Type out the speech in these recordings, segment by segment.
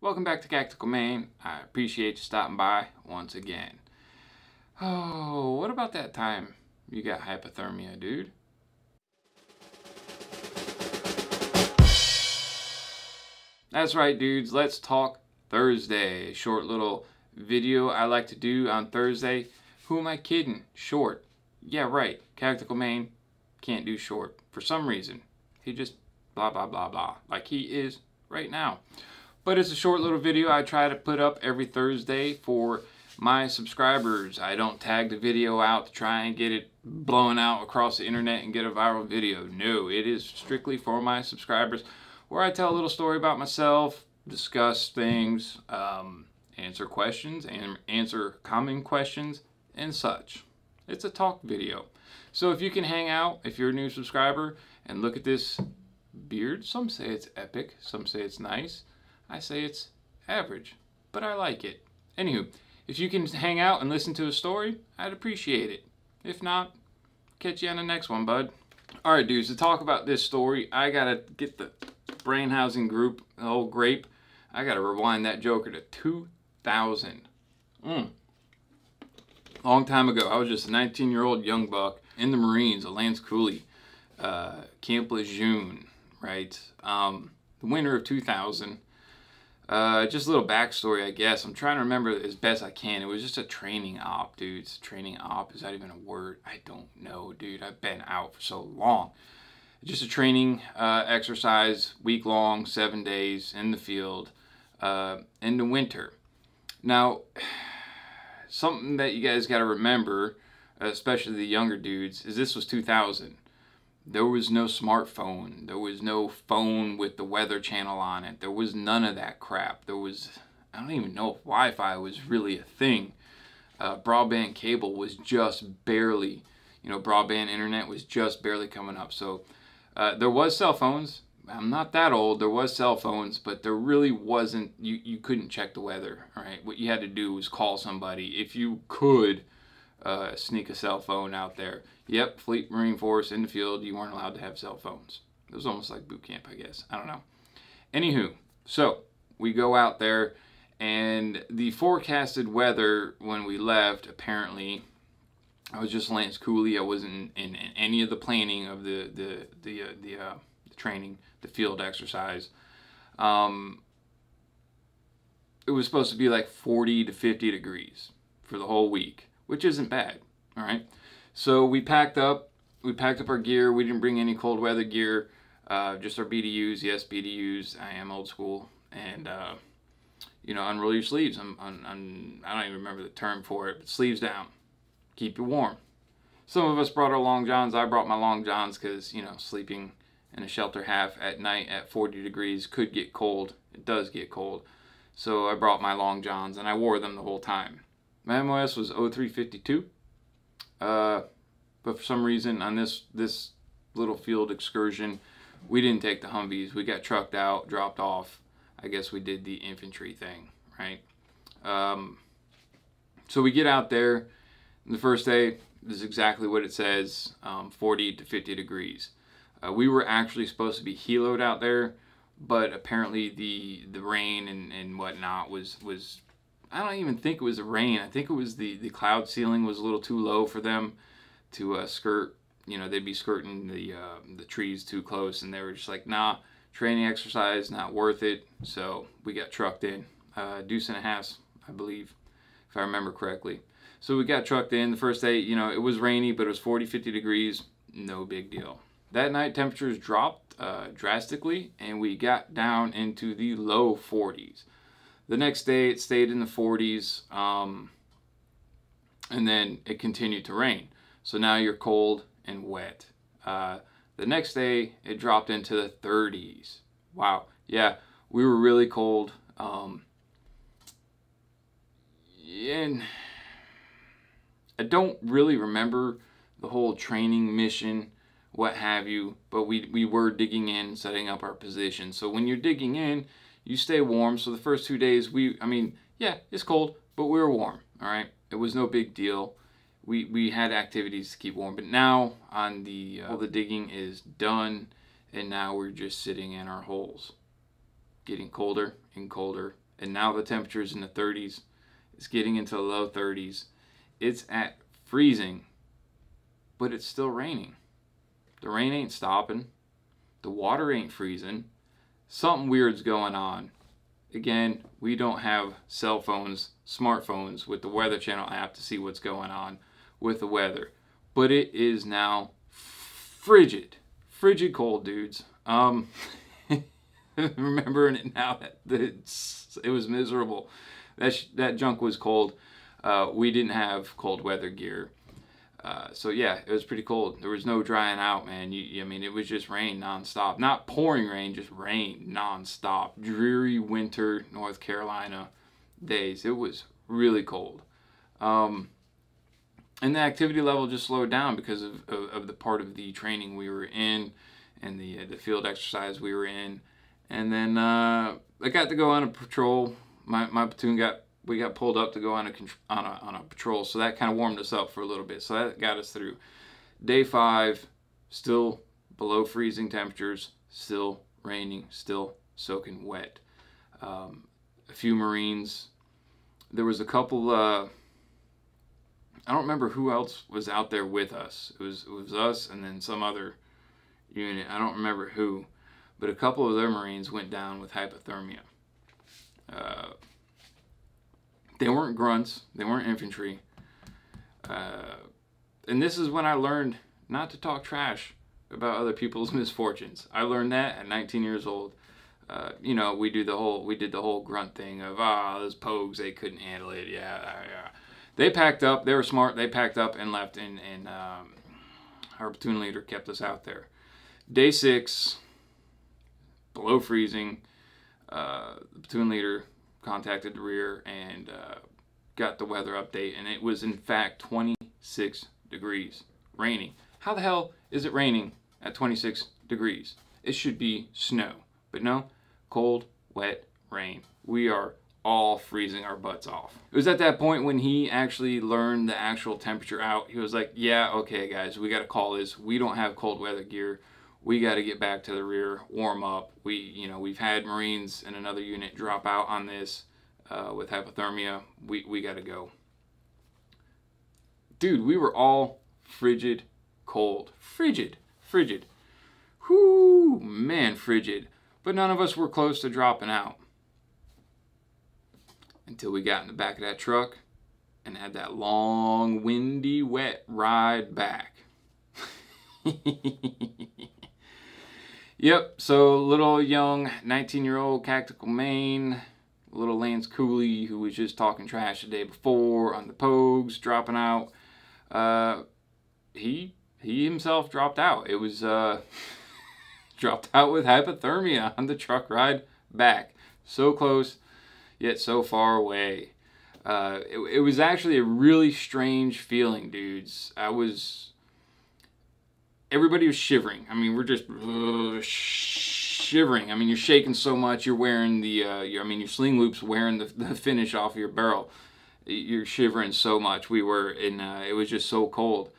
Welcome back to Tactical Main. I appreciate you stopping by once again. Oh, what about that time you got hypothermia, dude? That's right, dudes. Let's talk Thursday. Short little video I like to do on Thursday. Who am I kidding? Short. Yeah, right. Tactical Main can't do short. For some reason. He just blah, blah, blah, blah. Like he is right now. But it's a short little video I try to put up every Thursday for my subscribers. I don't tag the video out to try and get it blown out across the internet and get a viral video. No, it is strictly for my subscribers, where I tell a little story about myself, discuss things, answer questions, and answer common questions and such. It's a talk video. So if you can hang out, if you're a new subscriber, and look at this beard, some say it's epic, some say it's nice. I say it's average, but I like it. Anywho, if you can hang out and listen to a story, I'd appreciate it. If not, catch you on the next one, bud. Alright, dudes, to talk about this story, I gotta get the brain housing group, the old grape. I gotta rewind that joker to 2000. Long time ago. I was just a 19-year-old young buck in the Marines, a Lance Cooley, Camp Lejeune, right? The winter of 2000. Just a little backstory, I guess. I'm trying to remember as best I can. It was just a training op, dudes. Training op, is that even a word? I don't know, dude. I've been out for so long. Just a training exercise, week long, 7 days in the field in the winter. Now, something that you guys got to remember, especially the younger dudes, is this was 2000. There was no smartphone. There was no phone with the weather channel on it. There was none of that crap. There was, I don't even know if Wi-Fi was really a thing. Broadband cable was just barely, broadband internet was just barely coming up. So there was cell phones. I'm not that old. There was cell phones, but there really wasn't, you couldn't check the weather, all right? What you had to do was call somebody. If you could sneak a cell phone out there. Yep, Fleet Marine Force in the field, you weren't allowed to have cell phones. It was almost like boot camp, I guess. I don't know. Anywho, so we go out there, and the forecasted weather when we left, apparently, I was just Lance Cooley. I wasn't in any of the planning of the training, the field exercise. It was supposed to be like 40 to 50 degrees for the whole week, which isn't bad, all right? So we packed up our gear. We didn't bring any cold weather gear, just our BDUs. Yes, BDUs. I am old school. And, unroll your sleeves. I don't even remember the term for it, but sleeves down. Keep you warm. Some of us brought our long johns. I brought my long johns because, sleeping in a shelter half at night at 40 degrees could get cold. It does get cold. So I brought my long johns, and I wore them the whole time. My MOS was 0352. But for some reason on this little field excursion, we didn't take the Humvees. We got trucked out, dropped off. I guess we did the infantry thing, right? So we get out there. The first day, this is exactly what it says, 40 to 50 degrees. We were actually supposed to be heloed out there, but apparently the rain and whatnot was I don't even think it was the rain. I think it was the cloud ceiling was a little too low for them to skirt. They'd be skirting the trees too close, and they were just like, nah, training exercise, not worth it. So we got trucked in. Deuce and a half, I believe, if I remember correctly. So we got trucked in. The first day, it was rainy, but it was 40, 50 degrees. No big deal. That night, temperatures dropped drastically, and we got down into the low 40s. The next day, it stayed in the 40s, and then it continued to rain. So now you're cold and wet. The next day, it dropped into the 30s. Wow. Yeah, we were really cold. And I don't really remember the whole training mission, what have you, but we were digging in, setting up our position. So when you're digging in, you stay warm. So the first 2 days, yeah, it's cold, but we were warm, all right? It was no big deal. We had activities to keep warm, but now on all the digging is done, and now we're just sitting in our holes, getting colder and colder and now the temperature's in the 30s. It's getting into the low 30s. It's at freezing, but it's still raining. The rain ain't stopping. The water ain't freezing. Something weird's going on. Again, we don't have cell phones, smartphones with the Weather Channel app to see what's going on with the weather. But it is now frigid cold, dudes. Remembering it now that it was miserable. That junk was cold. We didn't have cold weather gear. So yeah, it was pretty cold. There was no drying out, man. I mean, it was just rain nonstop. Not pouring rain, just rain nonstop. Dreary winter North Carolina days. It was really cold. And the activity level just slowed down because of the part of the training we were in and the field exercise we were in. And then I got to go on a patrol. My platoon we got pulled up to go on a patrol, so that kind of warmed us up for a little bit. So that got us through. Day 5, still below freezing temperatures, still raining, still soaking wet. A few Marines. There was a couple. I don't remember who else was out there with us. It was us and then some other unit. I don't remember who, but a couple of their Marines went down with hypothermia. They weren't grunts. They weren't infantry. And this is when I learned not to talk trash about other people's misfortunes. I learned that at 19 years old. You know, we did the whole grunt thing of, those pogues, they couldn't handle it. Yeah. They packed up. They were smart. They packed up and left, and our platoon leader kept us out there. Day 6, below freezing, the platoon leader contacted the rear and got the weather update, and it was in fact 26 degrees, raining. How the hell is it raining at 26 degrees? It should be snow, but no, cold, wet rain. We are all freezing our butts off. It was at that point when he actually learned the actual temperature out. He was like, yeah, okay guys, we got to call this. We don't have cold weather gear. We got to get back to the rear, warm up. We've had Marines in another unit drop out on this with hypothermia. We got to go. Dude, we were all frigid cold. Frigid. Whoo, man, frigid. But none of us were close to dropping out. Until we got in the back of that truck and had that long, windy, wet ride back. Yep, so little young 19-year-old CACTICALMAIN, little Lance Cooley who was just talking trash the day before on the pogues, dropping out. He himself dropped out. It was dropped out with hypothermia on the truck ride back. So close, yet so far away. It was actually a really strange feeling, dudes. Everybody was shivering. I mean, we're just shivering. I mean, you're shaking so much. You're wearing your sling loop's wearing the finish off of your barrel. You're shivering so much. We were in. It was just so cold.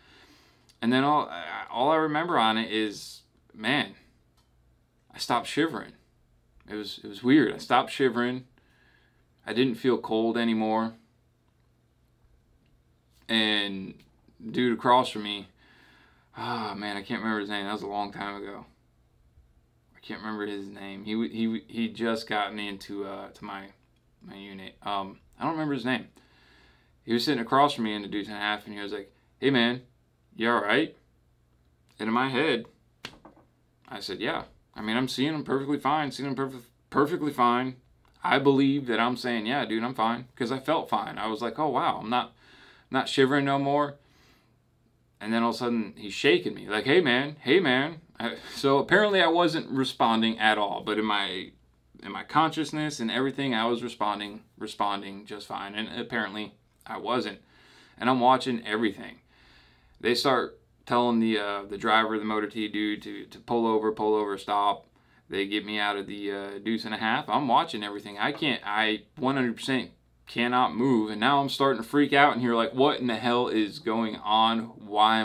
And then all I remember on it is, man, I stopped shivering. It was weird. I stopped shivering. I didn't feel cold anymore. And dude across from me, man, I can't remember his name. That was a long time ago. I can't remember his name. He just gotten into to my unit. I don't remember his name. He was sitting across from me in the deuce and a half, and he was like, "Hey man, you all right?" And in my head, I said, "Yeah. I mean, I'm seeing him perfectly fine. Seeing him perfectly fine. I believe that I'm saying, yeah, dude, I'm fine, because I felt fine. I was like, oh wow, I'm not shivering no more." And then all of a sudden, he's shaking me like, hey man. So apparently I wasn't responding at all, but in my consciousness and everything, I was responding just fine. And apparently I wasn't. And I'm watching everything. They start telling the driver, the motor T dude, to pull over, stop. They get me out of the deuce and a half. I'm watching everything. I 100% cannot move. And now I'm starting to freak out and hear like, what in the hell is going on? Why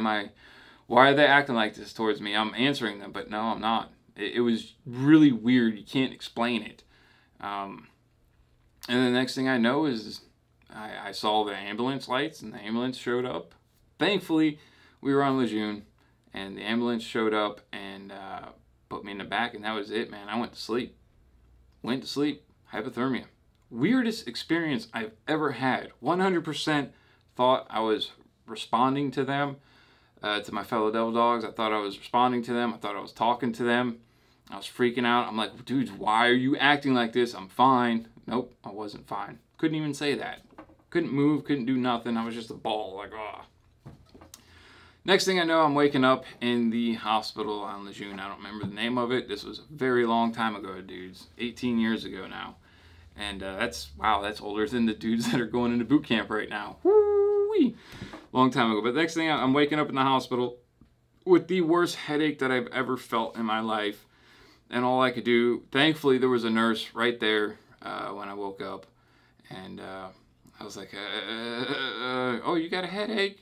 are they acting like this towards me? I'm answering them, but no, I'm not. It was really weird. You can't explain it. And the next thing I know is I saw the ambulance lights, and the ambulance showed up. Thankfully, we were on Lejeune, and the ambulance showed up and put me in the back, and that was it, man. I went to sleep. Went to sleep. Hypothermia. Weirdest experience I've ever had. 100% thought I was responding to them, to my fellow devil dogs. I thought I was responding to them. I thought I was talking to them. I was freaking out. I'm like, dudes, why are you acting like this? I'm fine. Nope, I wasn't fine. Couldn't even say that. Couldn't move, couldn't do nothing. I was just a ball, like, ah. Next thing I know, I'm waking up in the hospital on Lejeune. I don't remember the name of it. This was a very long time ago, dudes. 18 years ago now. And that's older than the dudes that are going into boot camp right now. Woo-wee. Long time ago. But next thing, I'm waking up in the hospital with the worst headache that I've ever felt in my life. And all I could do, thankfully there was a nurse right there when I woke up. And I was like, oh, you got a headache?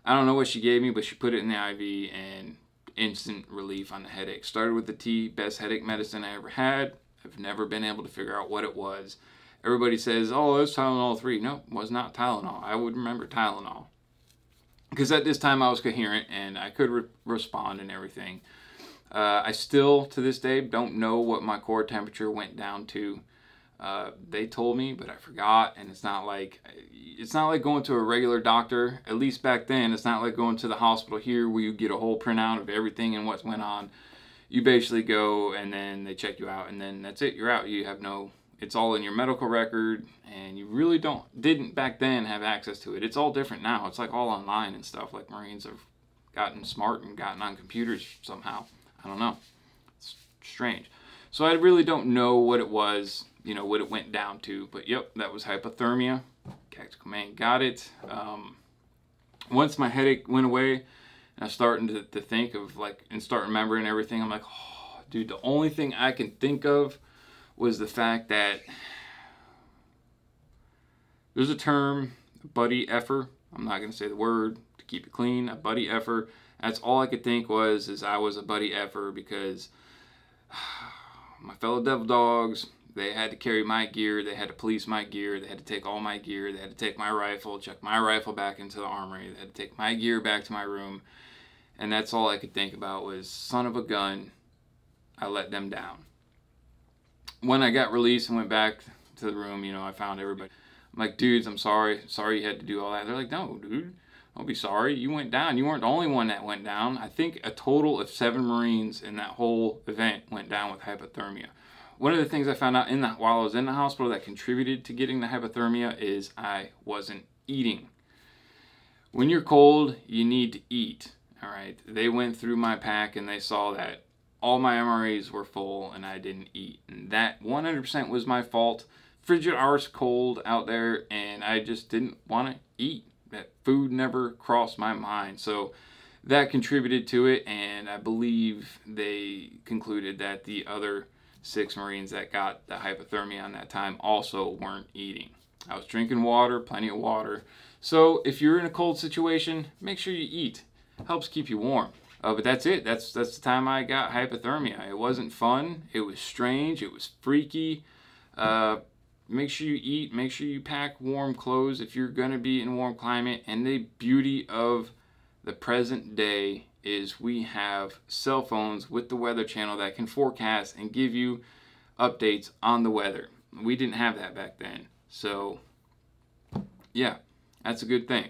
I don't know what she gave me, but she put it in the IV and instant relief on the headache. Started with the T, best headache medicine I ever had. I've never been able to figure out what it was. Everybody says, oh, it was Tylenol 3. No, it was not Tylenol. I would remember Tylenol. Because at this time I was coherent and I could respond and everything. I still, to this day, don't know what my core temperature went down to. They told me, but I forgot, and it's not like going to a regular doctor. At least back then, it's not like going to the hospital here where you get a whole printout of everything and what went on. You basically go and then they check you out, and then that's it. You're out. You have no. It's all in your medical record, and you really didn't back then have access to it. It's all different now. It's like all online and stuff. Like Marines have gotten smart and gotten on computers somehow. I don't know. It's strange. So I really don't know what it was. You know, what it went down to. But yep, that was hypothermia. CACTICALMAIN got it. Once my headache went away, and I was starting to think of like, and start remembering everything, I'm like, oh, dude, the only thing I can think of was the fact that there's a term, buddy effer. I'm not going to say the word to keep it clean, a buddy effer. That's all I could think is I was a buddy effer because my fellow devil dogs, they had to carry my gear, they had to police my gear, they had to take all my gear, they had to take my rifle, check my rifle back into the armory, they had to take my gear back to my room, and that's all I could think about was, son of a gun, I let them down. When I got released and went back to the room, you know, I found everybody. I'm like, dudes, I'm sorry you had to do all that. They're like, no, dude, don't be sorry, you went down. You weren't the only one that went down. I think a total of 7 Marines in that whole event went down with hypothermia. One of the things I found out while I was in the hospital that contributed to getting the hypothermia is I wasn't eating. When you're cold, you need to eat. All right. They went through my pack and they saw that all my MREs were full and I didn't eat. And that 100% was my fault. Frigid arse cold out there and I just didn't want to eat. That food never crossed my mind. So that contributed to it, and I believe they concluded that the other 6 Marines that got the hypothermia on that time also weren't eating. I was drinking water, plenty of water. So if you're in a cold situation, make sure you eat. Helps keep you warm. But that's it. That's the time I got hypothermia. It wasn't fun. It was strange. It was freaky. Make sure you eat. Make sure you pack warm clothes if you're going to be in a warm climate. And the beauty of the present day is we have cell phones with the Weather Channel that can forecast and give you updates on the weather. We didn't have that back then. So, yeah, that's a good thing.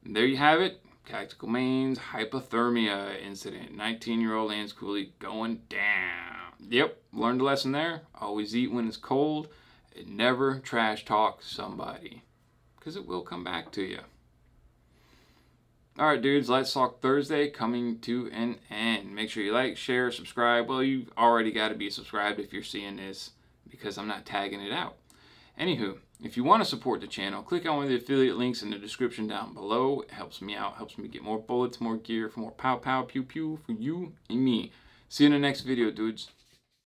And there you have it. CACTICALMAIN's hypothermia incident. 19-year-old Lance Cooley going down. Yep, learned a lesson there. Always eat when it's cold. And never trash talk somebody. Because it will come back to you. Alright dudes, Let's Talk Thursday coming to an end. Make sure you like, share, subscribe. Well, you've already got to be subscribed if you're seeing this because I'm not tagging it out. Anywho, if you want to support the channel, click on one of the affiliate links in the description down below. It helps me out, helps me get more bullets, more gear, for more pow pow pew pew for you and me. See you in the next video, dudes.